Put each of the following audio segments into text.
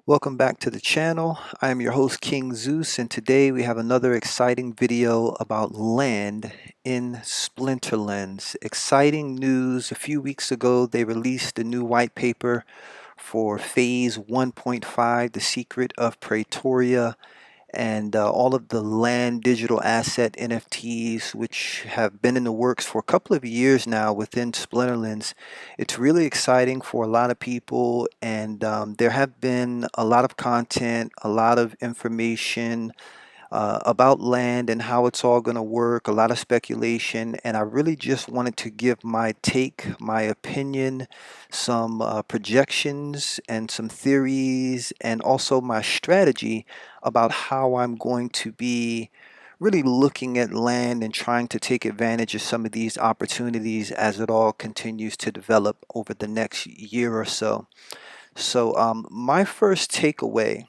Welcome back to the channel. I am your host KingZeus, and today we have another exciting video about land in Splinterlands. Exciting news. A few weeks ago they released a new white paper for phase 1.5, The Secret of Praetoria, and all of the land digital asset NFTs, which have been in the works for a couple of years now within Splinterlands. It's really exciting for a lot of people, and there have been a lot of content, a lot of information about land and how it's all going to work, a lot of speculation, and I really just wanted to give my take, my opinion, some projections, and some theories, and also my strategy about how I'm going to be really looking at land and trying to take advantage of some of these opportunities as it all continues to develop over the next year or so. So my first takeaway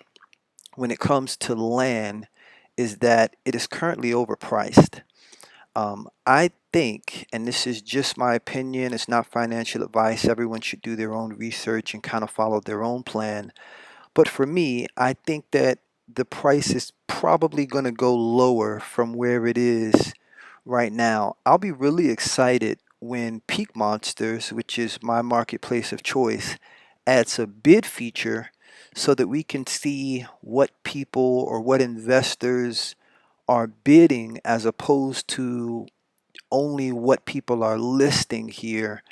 when it comes to land is that it is currently overpriced. I think, and this is just my opinion, it's not financial advice, everyone should do their own research and kind of follow their own plan. But for me, I think that the price is probably going to go lower from where it is right now. I'll be really excited when Peak Monsters, which is my marketplace of choice, adds a bid feature so that we can see what people or what investors are bidding as opposed to only what people are listing here.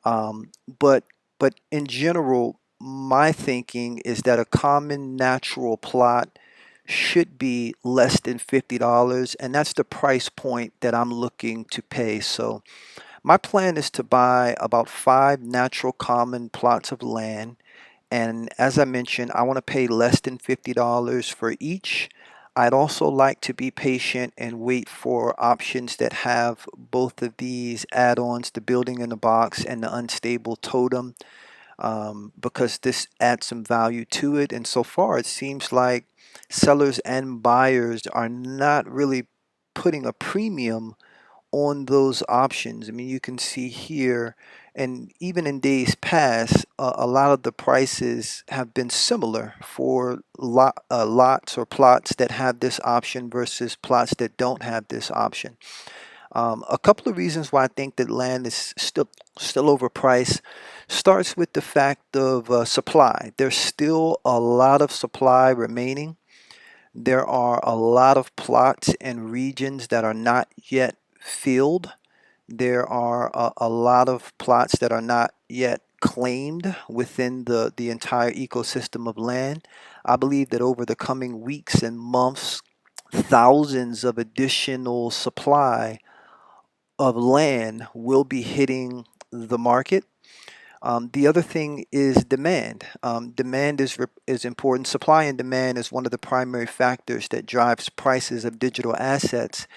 Um, but but in general, my thinking is that a common natural plot should be less than $50, and that's the price point that I'm looking to pay. So my plan is to buy about 5 natural common plots of land, and as I mentioned, I want to pay less than $50 for each. I'd also like to be patient and wait for options that have both of these add-ons, the building in the box and the unstable totem, because this adds some value to it. And so far, it seems like sellers and buyers are not really putting a premium on those options. I mean, you can see here, and even in days past, a lot of the prices have been similar for lots or plots that have this option versus plots that don't have this option. A couple of reasons why I think that land is still overpriced starts with the fact of supply. There's still a lot of supply remaining. There are a lot of plots and regions that are not yet filled. There are a lot of plots that are not yet claimed within the entire ecosystem of land. I believe that over the coming weeks and months, thousands of additional supply of land will be hitting the market. The other thing is demand. Demand is important. Supply and demand is one of the primary factors that drives prices of digital assets.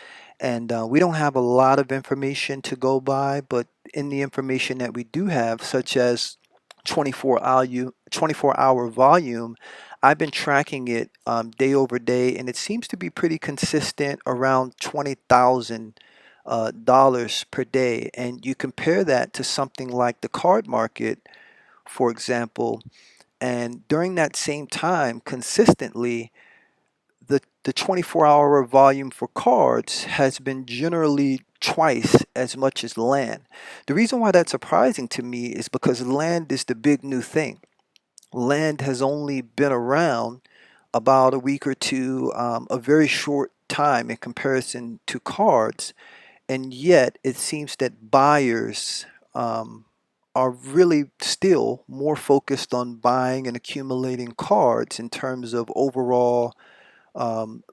And we don't have a lot of information to go by, but in the information that we do have, such as 24-hour volume, I've been tracking it day over day, and it seems to be pretty consistent around 20,000 dollars per day. And you compare that to something like the card market, for example, and during that same time, consistently, the 24-hour volume for cards has been generally twice as much as land. The reason why that's surprising to me is because land is the big new thing. Land has only been around about a week or two, a very short time in comparison to cards, and yet it seems that buyers are really still more focused on buying and accumulating cards in terms of overall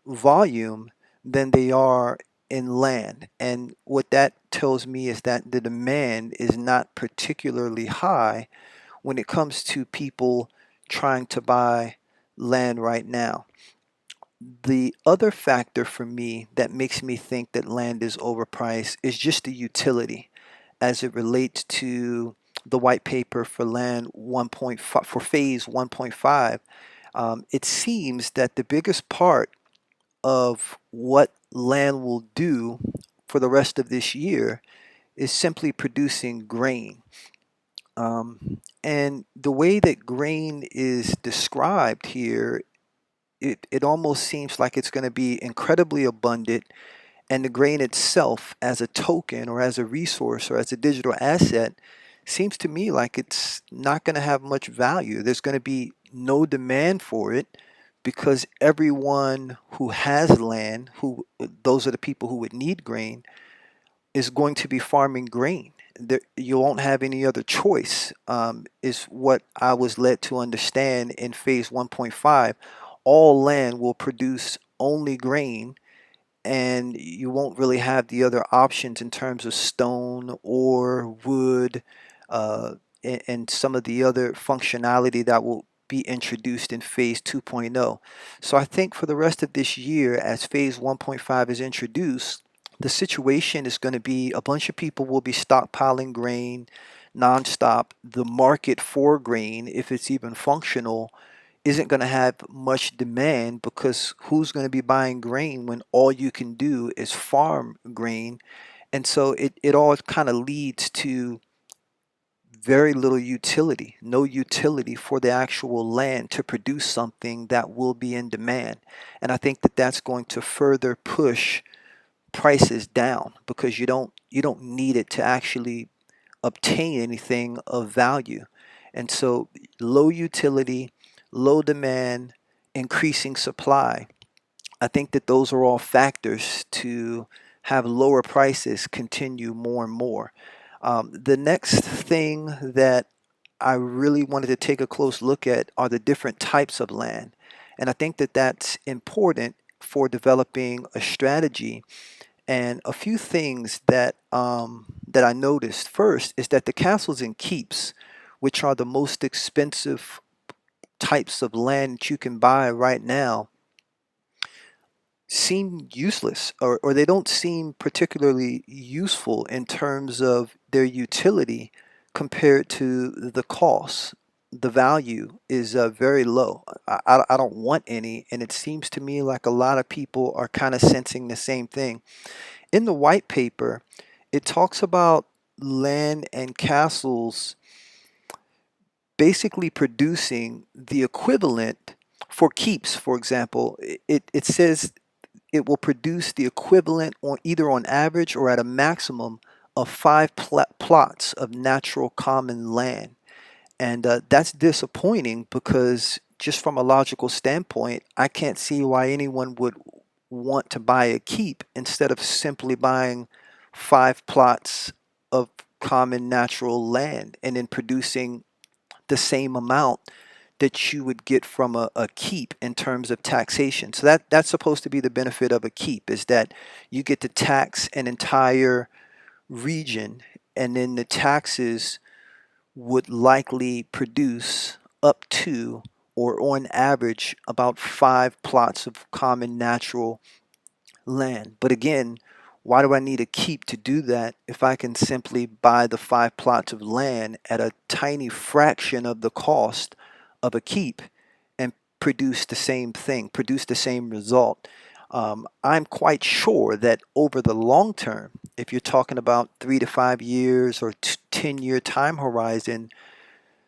volume than they are in land. And what that tells me is that the demand is not particularly high when it comes to people trying to buy land right now. The other factor for me that makes me think that land is overpriced is just the utility as it relates to the white paper for land 1.5 for phase 1.5. It seems that the biggest part of what land will do for the rest of this year is simply producing grain. And the way that grain is described here, it almost seems like it's going to be incredibly abundant, and the grain itself as a token or as a resource or as a digital asset seems to me like it's not going to have much value. There's going to be no demand for it because everyone who has land, who those are the people who would need grain, is going to be farming grain. You won't have any other choice, is what I was led to understand in phase 1.5. All land will produce only grain, and you won't really have the other options in terms of stone or wood, uh, and some of the other functionality that will be introduced in phase 2.0. So I think for the rest of this year, as phase 1.5 is introduced, the situation is going to be a bunch of people will be stockpiling grain nonstop. The market for grain, if it's even functional, isn't going to have much demand because who's going to be buying grain when all you can do is farm grain? And so it all kind of leads to very little utility, no utility for the actual land to produce something that will be in demand. And I think that that's going to further push prices down because you don't need it to actually obtain anything of value. And so low utility, low demand, increasing supply. I think that those are all factors to have lower prices continue more and more. The next thing that I really wanted to take a close look at are the different types of land. And I think that that's important for developing a strategy. And a few things that I noticed first is that the castles and keeps, which are the most expensive types of land that you can buy right now, seem useless, or they don't seem particularly useful in terms of their utility compared to the cost. The value is very low. I don't want any, and it seems to me like a lot of people are kind of sensing the same thing. In the white paper, it talks about land and castles basically producing the equivalent for keeps, for example. It says it will produce the equivalent on either on average or at a maximum of five plots of natural common land. And that's disappointing because just from a logical standpoint, I can't see why anyone would want to buy a keep instead of simply buying five plots of common natural land and then producing the same amount that you would get from a keep in terms of taxation. So that's supposed to be the benefit of a keep, is that you get to tax an entire region, and then the taxes would likely produce up to or on average about five plots of common natural land. But again, why do I need a keep to do that if I can simply buy the five plots of land at a tiny fraction of the cost of a keep and produce the same thing, produce the same result? I'm quite sure that over the long term, if you're talking about 3 to 5 years or 10-year time horizon,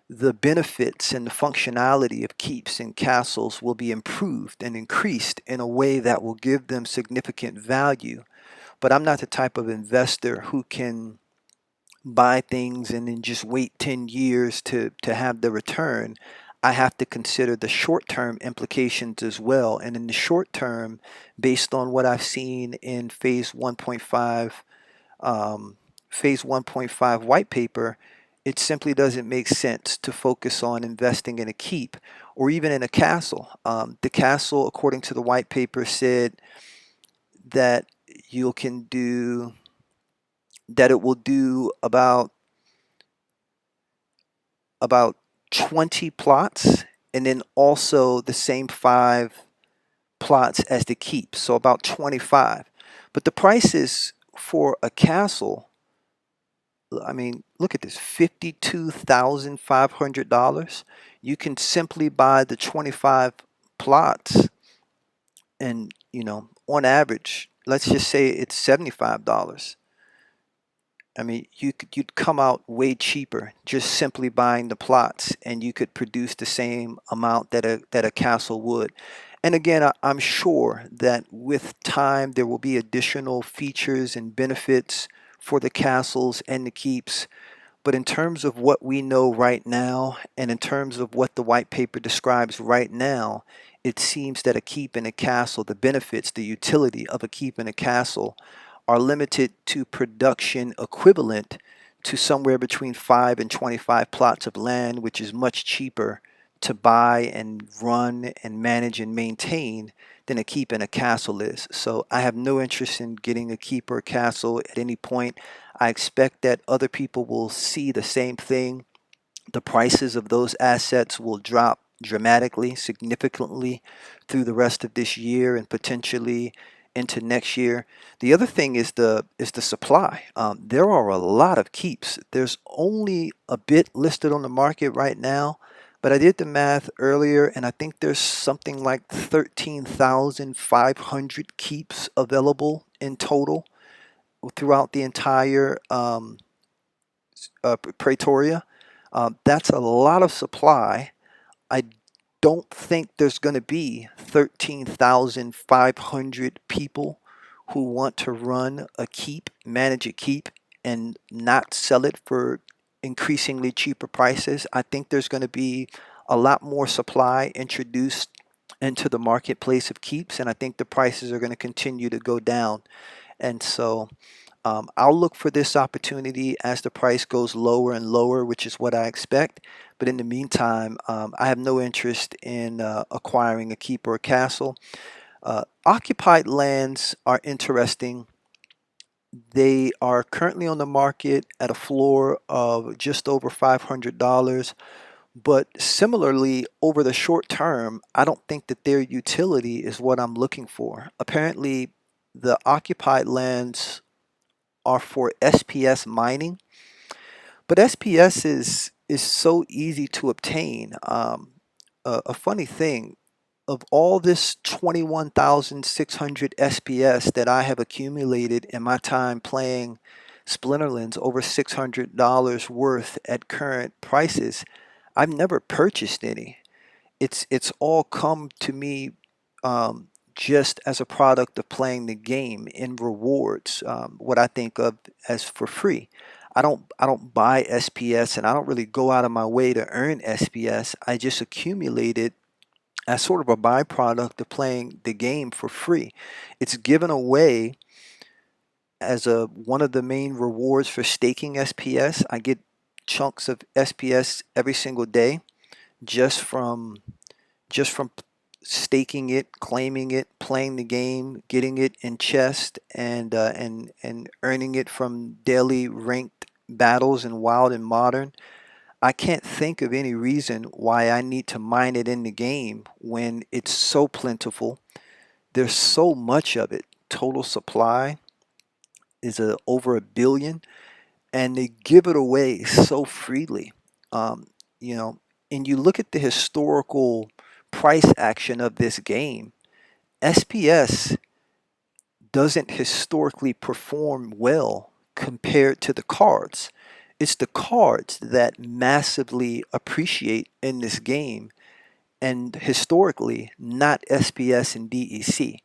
the benefits and the functionality of keeps and castles will be improved and increased in a way that will give them significant value. But I'm not the type of investor who can buy things and then just wait 10 years to have the return. I have to consider the short term implications as well. And in the short term, based on what I've seen in um, phase 1.5 white paper, it simply doesn't make sense to focus on investing in a keep or even in a castle. The castle, according to the white paper, said that you can do that it will do about 20 plots, and then also the same five plots as the keep, so about 25. But the prices for a castle, I mean, look at this, $52,500. You can simply buy the 25 plots, and on average, let's just say it's $75. I mean, you'd come out way cheaper just simply buying the plots, and you could produce the same amount that a castle would. And again, I'm sure that with time there will be additional features and benefits for the castles and the keeps. But in terms of what we know right now, and in terms of what the white paper describes right now, it seems that a keep in a castle, the benefits, the utility of a keep in a castle, are limited to production equivalent to somewhere between 5 and 25 plots of land, which is much cheaper to buy and run and manage and maintain than a keep in a castle is. So I have no interest in getting a keep or a castle at any point. I expect that other people will see the same thing. The prices of those assets will drop dramatically, significantly through the rest of this year and potentially into next year. The other thing is the supply. There are a lot of keeps. There's only a bit listed on the market right now, but I did the math earlier, and I think there's something like 13,500 keeps available in total throughout the entire Pretoria. That's a lot of supply. I don't think there's going to be 13,500 people who want to run a keep, manage a keep, and not sell it for increasingly cheaper prices. I think there's going to be a lot more supply introduced into the marketplace of keeps, and I think the prices are going to continue to go down. And so I'll look for this opportunity as the price goes lower and lower, which is what I expect. But in the meantime, I have no interest in acquiring a keep or a castle. Occupied lands are interesting. They are currently on the market at a floor of just over $500. But similarly, over the short term, I don't think that their utility is what I'm looking for. Apparently, the occupied lands are for SPS mining, but SPS is so easy to obtain. A funny thing, of all this 21,600 SPS that I have accumulated in my time playing Splinterlands, over $600 worth at current prices, I've never purchased any. It's all come to me just as a product of playing the game in rewards, what I think of as for free. I don't buy SPS, and I don't really go out of my way to earn SPS. I just accumulate it as sort of a byproduct of playing the game for free. It's given away as a one of the main rewards for staking SPS. I get chunks of SPS every single day just from just from staking it, claiming it, playing the game, getting it in chest, and earning it from daily ranked battles in Wild and Modern. I can't think of any reason why I need to mine it in the game when it's so plentiful. There's so much of it. Total supply is over a billion, and they give it away so freely. Um, you know, and you look at the historical price action of this game, SPS doesn't historically perform well compared to the cards. It's the cards that massively appreciate in this game, and historically, not SPS and DEC.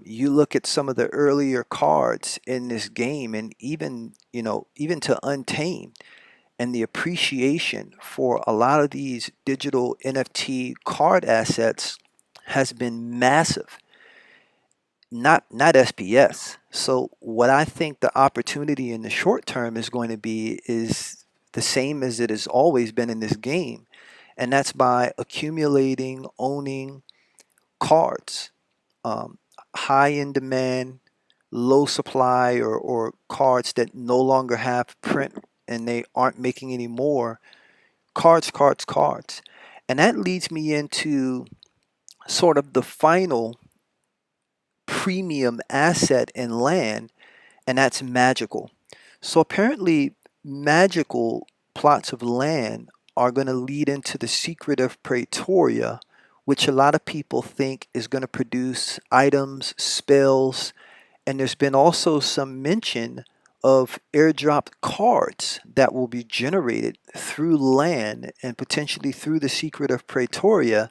You look at some of the earlier cards in this game, and even to Untamed, and the appreciation for a lot of these digital NFT card assets has been massive, not SPS. So what I think the opportunity in the short term is going to be is the same as it has always been in this game, and that's by accumulating, owning cards, um, high in demand, low supply, or cards that no longer have print and they aren't making any more. Cards, cards, cards. And that leads me into sort of the final premium asset in land, and that's magical. So apparently, magical plots of land are going to lead into the secret of Pretoria, which a lot of people think is going to produce items, spells, and there's been also some mention of airdropped cards that will be generated through land and potentially through the Secret of Praetoria,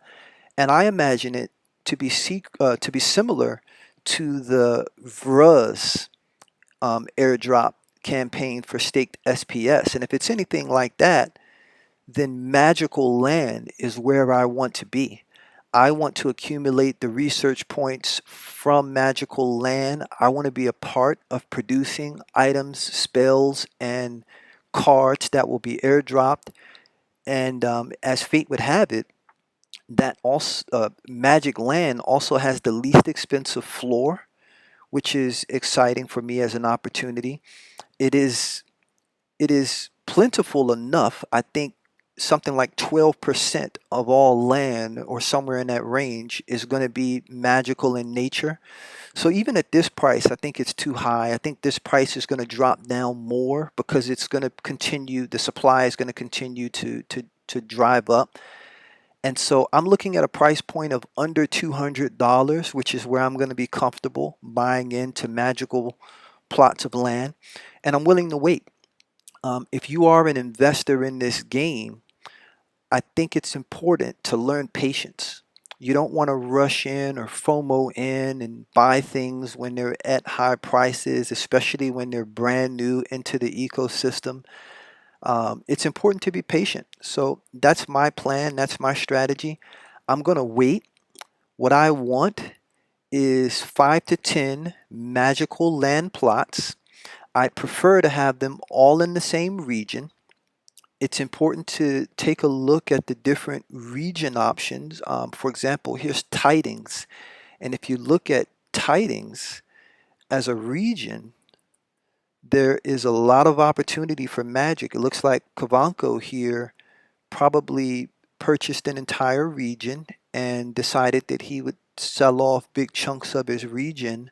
and I imagine it to be similar to the VRUS airdrop campaign for staked SPS. And if it's anything like that, then magical land is where I want to be. I want to accumulate the research points from magical land. I want to be a part of producing items, spells, and cards that will be airdropped. And as fate would have it, that also magic land also has the least expensive floor, which is exciting for me as an opportunity. It is it is plentiful enough. I think something like 12% of all land or somewhere in that range is going to be magical in nature. So even at this price, I think it's too high. I think this price is going to drop down more because it's going to continue, the supply is going to continue to drive up. And so I'm looking at a price point of under $200, which is where I'm going to be comfortable buying into magical plots of land. And I'm willing to wait. If you are an investor in this game, I think it's important to learn patience. You don't want to rush in or FOMO in and buy things when they're at high prices, especially when they're brand new into the ecosystem. It's important to be patient. So that's my plan. That's my strategy. I'm going to wait. What I want is 5 to 10 magical land plots. I prefer to have them all in the same region. It's important to take a look at the different region options. For example, here's Tidings. And if you look at Tidings as a region, there is a lot of opportunity for magic. It looks like Kavanko here probably purchased an entire region and decided that he would sell off big chunks of his region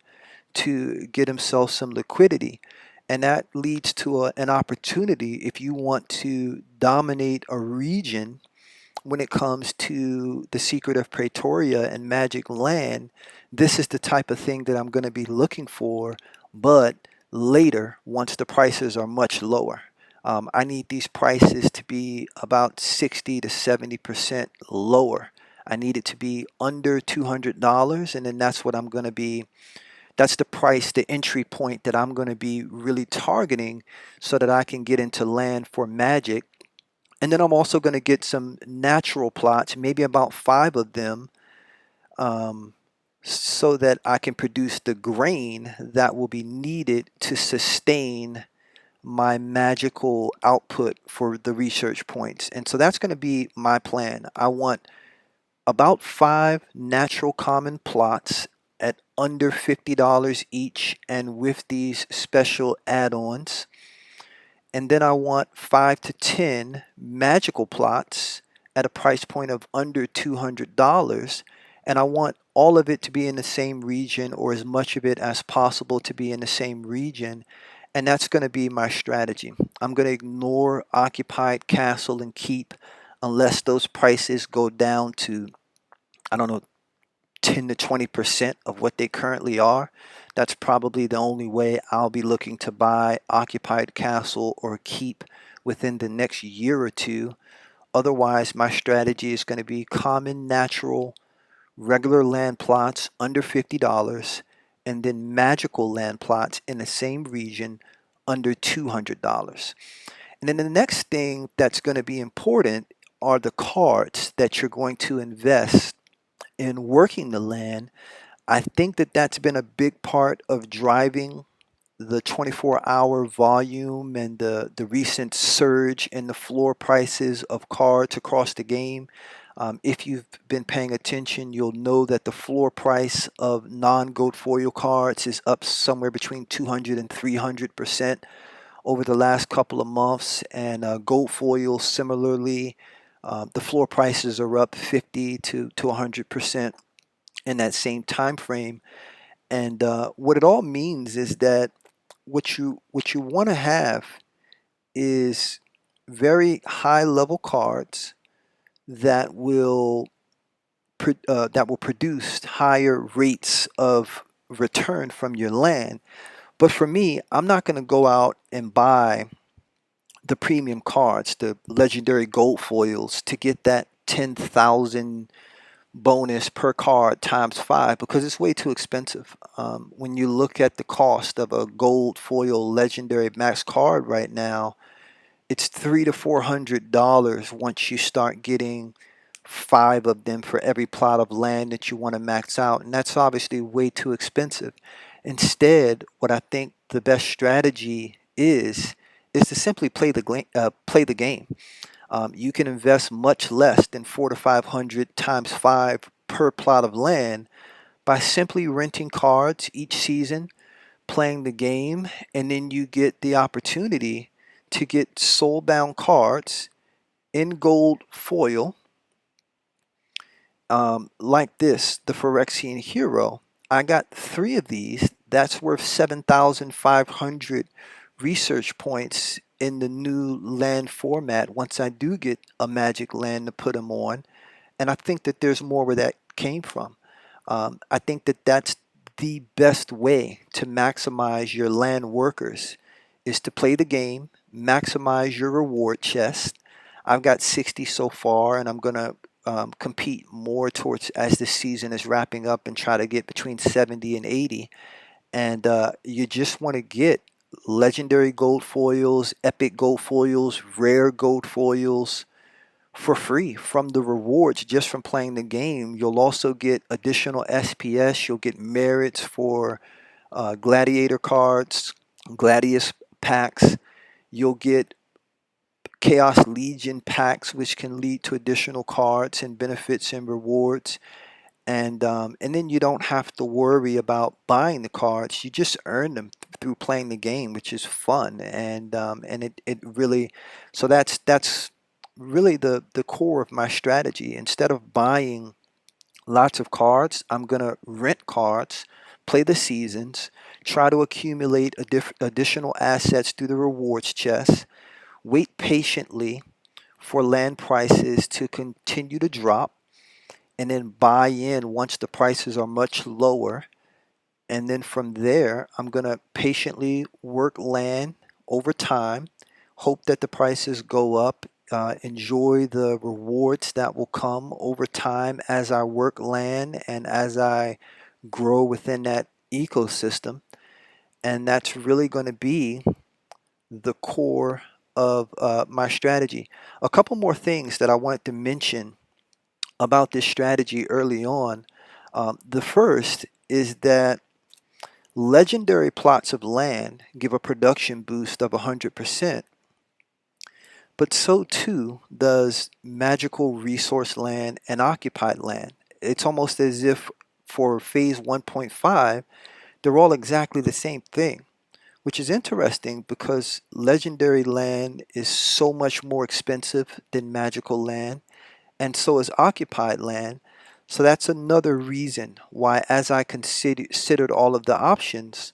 to get himself some liquidity. And that leads to an opportunity if you want to dominate a region when it comes to the Secret of Praetoria and Magic Land. This is the type of thing that I'm going to be looking for, but later once the prices are much lower. I need these prices to be about 60 to 70% lower. I need it to be under $200, and then that's what I'm going to be that's the price, the entry point that I'm going to be really targeting so that I can get into land for magic. And then I'm also going to get some natural plots, maybe about 5 of them, um, so that I can produce the grain that will be needed to sustain my magical output for the research points. And so that's going to be my plan. I want about 5 natural common plots at under $50 each and with these special add-ons. And then I want 5 to 10 magical plots at a price point of under $200. And I want all of it to be in the same region, or as much of it as possible to be in the same region. And that's going to be my strategy. I'm going to ignore occupied castle and keep unless those prices go down to, I don't know, 10 to 20% of what they currently are. That's probably the only way I'll be looking to buy occupied castle or keep within the next year or two. Otherwise, my strategy is going to be common, natural, regular land plots under $50, and then magical land plots in the same region under $200. And then the next thing that's going to be important are the cards that you're going to invest in working the land. I think that that's been a big part of driving the 24-hour volume and the recent surge in the floor prices of cards across the game. If you've been paying attention, you'll know that the floor price of non-gold foil cards is up somewhere between 200 and 300% over the last couple of months, and gold foil similarly. The floor prices are up 50 to 100% in that same time frame. And what it all means is that what you want to have is very high level cards that will that will produce higher rates of return from your land. But for me, I'm not going to go out and buy the premium cards, the legendary gold foils, to get that 10,000 bonus per card times five because it's way too expensive. When you look at the cost of a gold foil legendary max card right now, it's $300 to $400 once you start getting five of them for every plot of land that you want to max out, and that's obviously way too expensive. Instead, what I think the best strategy is to simply play the game. You can invest much less than 400 to 500 times five per plot of land by simply renting cards each season, playing the game, and then you get the opportunity to get soulbound cards in gold foil, like this, the Phyrexian Hero. I got three of these. That's worth 7,500 research points in the new land format once I do get a magic land to put them on. And I think that there's more where that came from. I think that that's the best way to maximize your land workers is to play the game, maximize your reward chest. I've got 60 so far, and I'm going to compete more towards as the season is wrapping up and try to get between 70 and 80. And you just want to get legendary gold foils, epic gold foils, rare gold foils for free from the rewards just from playing the game. You'll also get additional SPS. You'll get merits for gladiator cards, gladius packs. You'll get Chaos Legion packs, which can lead to additional cards and benefits and rewards. And then you don't have to worry about buying the cards. You just earn them through playing the game, which is fun. And it really, so that's really the core of my strategy. Instead of buying lots of cards, I'm gonna rent cards, play the seasons, try to accumulate additional assets through the rewards chest, wait patiently for land prices to continue to drop, and then buy in once the prices are much lower. And then from there, I'm going to patiently work land over time, hope that the prices go up, enjoy the rewards that will come over time as I work land and as I grow within that ecosystem. And that's really going to be the core of my strategy. A couple more things that I wanted to mention about this strategy early on. The first is that legendary plots of land give a production boost of 100%, but so too does magical resource land and occupied land. It's almost as if for phase 1.5, they're all exactly the same thing, which is interesting because legendary land is so much more expensive than magical land, and so is occupied land. So that's another reason why, as I considered all of the options,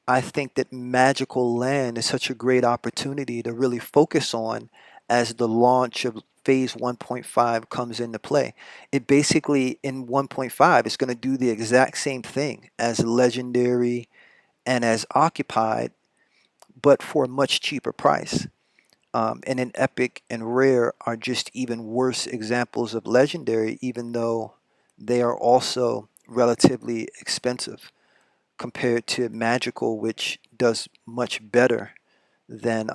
I think that magical land is such a great opportunity to really focus on as the launch of phase 1.5 comes into play. It basically, in 1.5, is going to do the exact same thing as legendary and as occupied, but for a much cheaper price. And then epic and rare are just even worse examples of legendary, even though they are also relatively expensive compared to magical, which does much better than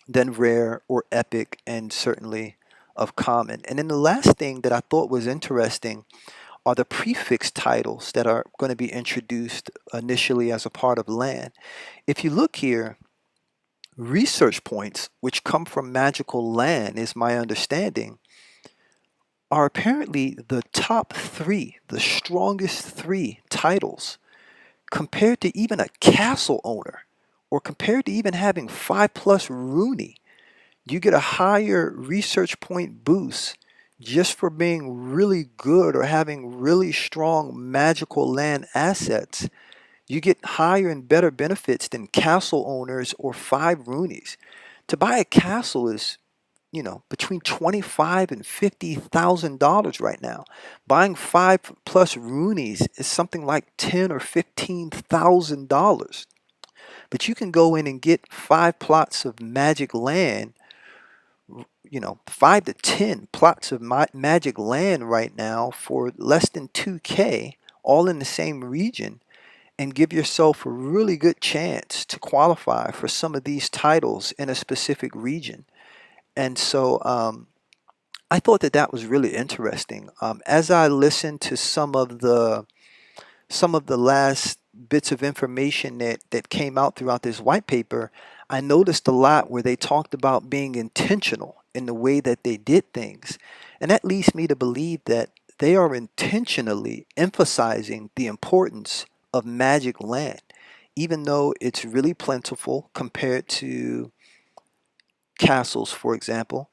rare or epic, and certainly of common. And then the last thing that I thought was interesting are the prefix titles that are going to be introduced initially as a part of land. If you look here, research points, which come from magical land, is my understanding, are apparently the top three, the strongest three titles, compared to even a castle owner, or compared to even having 5+ Rooney. You get a higher research point boost just for being really good or having really strong magical land assets. You get higher and better benefits than castle owners or 5 Roonies. To buy a castle is, between 25 and $50,000 right now. Buying 5+ Roonies is something like $10 or $15,000. But you can go in and get 5 plots of magic land, 5 to 10 plots of magic land right now for less than 2K, all in the same region, and give yourself a really good chance to qualify for some of these titles in a specific region. And so I thought that that was really interesting. As I listened to some of the last bits of information that came out throughout this white paper, I noticed a lot where they talked about being intentional in the way that they did things. And that leads me to believe that they are intentionally emphasizing the importance of magic land, even though it's really plentiful compared to castles, for example.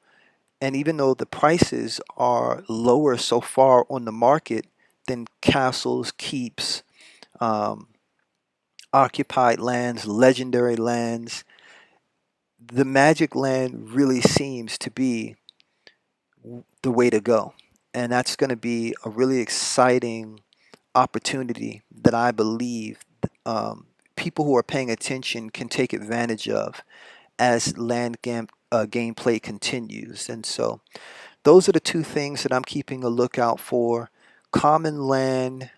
And even though the prices are lower so far on the market than castles, keeps, um, occupied lands, legendary lands, the magic land really seems to be the way to go. And that's going to be a really exciting opportunity that I believe people who are paying attention can take advantage of as gameplay continues. And so those are the two things that I'm keeping a lookout for. Common land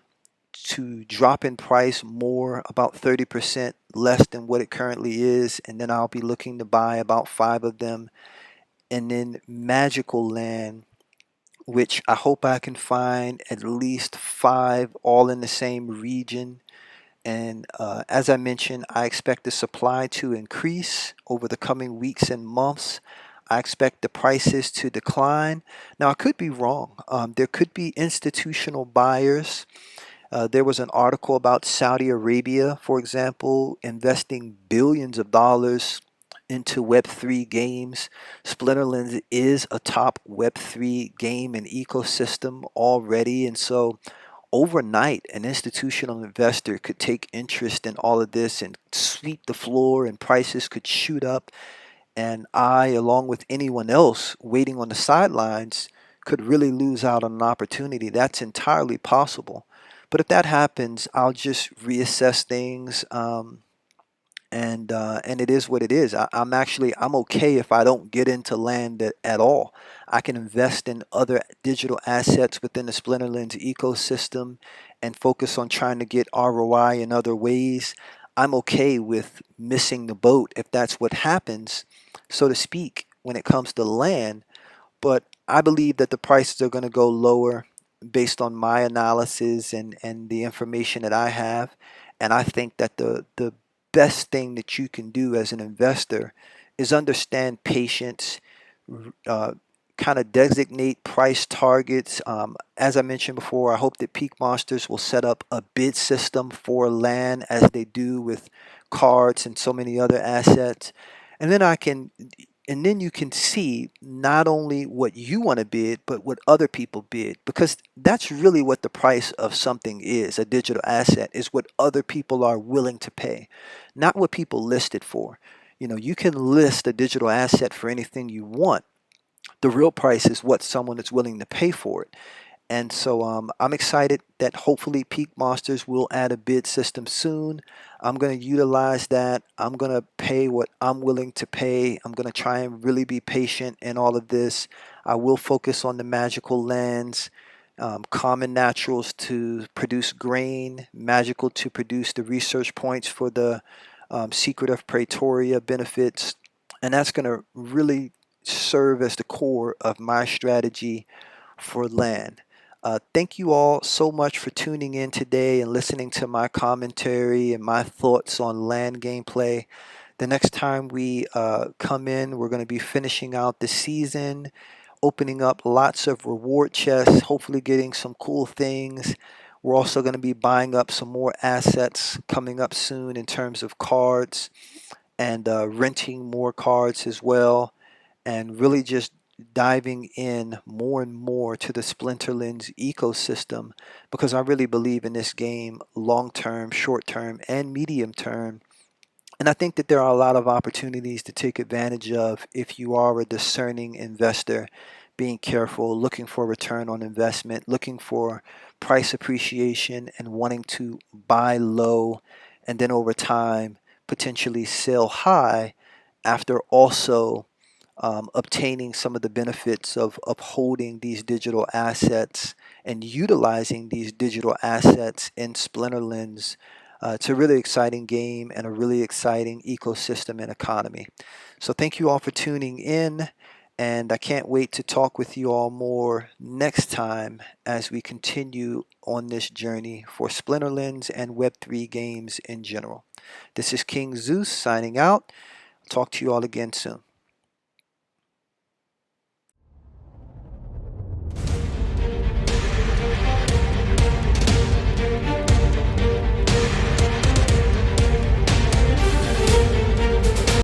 to drop in price more, about 30% less than what it currently is, and then I'll be looking to buy about 5 of them. And then magical land, which I hope I can find at least 5 all in the same region. And as I mentioned, I expect the supply to increase over the coming weeks and months. I expect the prices to decline. Now, I could be wrong. There could be institutional buyers. There was an article about Saudi Arabia, for example, investing billions of dollars into Web3 games. Splinterlands is a top Web3 game and ecosystem already. And so overnight, an institutional investor could take interest in all of this and sweep the floor, and prices could shoot up. And I, along with anyone else waiting on the sidelines, could really lose out on an opportunity. That's entirely possible. But if that happens, I'll just reassess things, and it is what it is. I'm okay if I don't get into land at all. I can invest in other digital assets within the Splinterlands ecosystem and focus on trying to get ROI in other ways. I'm okay with missing the boat if that's what happens, so to speak, when it comes to land. But I believe that the prices are going to go lower based on my analysis and the information that I have. And I think that the best thing that you can do as an investor is understand patience, uh, kind of designate price targets. As I mentioned before, I hope that Peak Monsters will set up a bid system for land as they do with cards and so many other assets. And then you can see not only what you want to bid, but what other people bid, because that's really what the price of something is. A digital asset is what other people are willing to pay, not what people list it for. You can list a digital asset for anything you want. The real price is what someone is willing to pay for it. And so I'm excited that hopefully Peak Monsters will add a bid system soon. I'm going to utilize that. I'm going to pay what I'm willing to pay. I'm going to try and really be patient in all of this. I will focus on the magical lands, common naturals to produce grain, magical to produce the research points for the Secret of Praetoria benefits. And that's going to really serve as the core of my strategy for land. Thank you all so much for tuning in today and listening to my commentary and my thoughts on land gameplay. The next time we come in, we're going to be finishing out the season, opening up lots of reward chests, hopefully getting some cool things. We're also going to be buying up some more assets coming up soon in terms of cards, and renting more cards as well, and really just diving in more and more to the Splinterlands ecosystem, because I really believe in this game long term, short term, and medium term. And I think that there are a lot of opportunities to take advantage of if you are a discerning investor, being careful, looking for return on investment, looking for price appreciation, and wanting to buy low and then over time potentially sell high after also obtaining some of the benefits of holding these digital assets and utilizing these digital assets in Splinterlands. It's a really exciting game and a really exciting ecosystem and economy. So thank you all for tuning in, and I can't wait to talk with you all more next time as we continue on this journey for Splinterlands and Web3 games in general. This is KingZeus signing out. Talk to you all again soon.